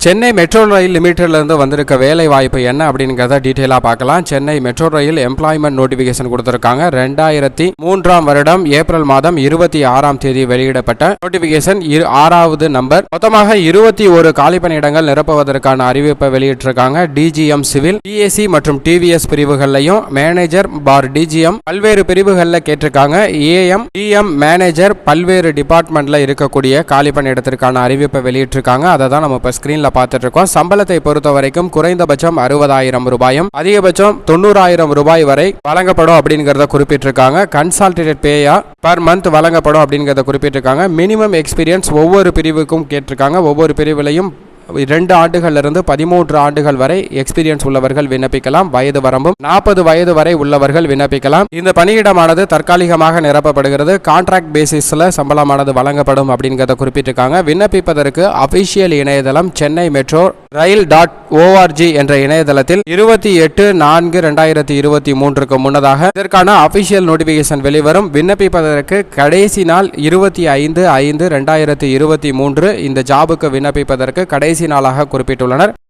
Chennai metro rail லிமிடெட்ல இருந்து வந்திருக்க வேலை வாய்ப்பு என்ன அப்படிங்கறத டீடைலா பார்க்கலாம். Chennai metro rail employment notification கொடுத்திருக்காங்க. 2003 வருடம் ஏப்ரல் மாதம் 26ஆம் தேதி வெளியிடப்பட்ட நோட்டிபிகேஷன் 6வது நம்பர். மொத்தமாக 21 காலிப்பணியிடங்கள் நிரப்புவதற்கான அறிவிப்பை வெளியிட்டிருக்காங்க. டிஜிஎம் சிவில், பிஎஸ்சி மற்றும் டிவிஎஸ் பிரிவுகள்லையும் மேனேஜர் பார் டிஜிஎம் பல்வேறு பிரிவுகளில் கேட்டிருக்காங்க. ஏஎம் டிஎம் மேனேஜர் பல்வேறு டிபார்ட்மெண்ட்ல இருக்கக்கூடிய காலிப்பணியிடத்திற்கான அறிவிப்பை வெளியிட்டிருக்காங்க. அதை தான் நம்ம இப்போ ஸ்கிரீன்ல பார்த்துட்டு இருக்கோம். சம்பளத்தை பொறுத்த வரைக்கும் குறைந்தபட்சம் 60,000 ரூபாயும் அதிகபட்சம் 90,000 ரூபாய் வரை வழங்கப்படும் அப்படிங்கறத குறிப்பிட்டிருக்காங்க. கன்சால்டேட்டட் பேயா பர் மந்த் வழங்கப்படும் அப்படிங்கறத குறிப்பிட்டிருக்காங்க. மினிமம் எக்ஸ்பீரியன்ஸ் ஒவ்வொரு பிரிவுக்கும் கேட்டிருக்காங்க. ஒவ்வொரு பிரிவிலையும் 2 ஆண்டுகளிலிருந்து 13 ஆண்டுகள் வரை எக்ஸ்பீரியன்ஸ் உள்ளவர்கள் விண்ணப்பிக்கலாம். வயது வரம்பும் 40 வயது வரை உள்ளவர்கள் விண்ணப்பிக்கலாம். இந்த பணியிடமானது தற்காலிகமாக நிரப்பப்படுகிறது. கான்ட்ராக்ட் பேசிஸ்ல சம்பளமானது வழங்கப்படும் அப்படிங்கறத குறிப்பிட்டிருக்காங்க. விண்ணப்பிப்பதற்கு அபிஷியல் இணையதளம் சென்னை மெட்ரோ ரயில் .org என்ற இணையதளத்தில் 28/4/2023 முன்னதாக இதற்கான அபிஷியல் நோட்டிபிகேஷன் வெளிவரும். விண்ணப்பிப்பதற்கு கடைசி நாள் 25/5/2023. இந்த ஜாபுக்கு விண்ணப்பிப்பதற்கு கடைசி நாளாக குறிப்பிட்டுள்ளனர்.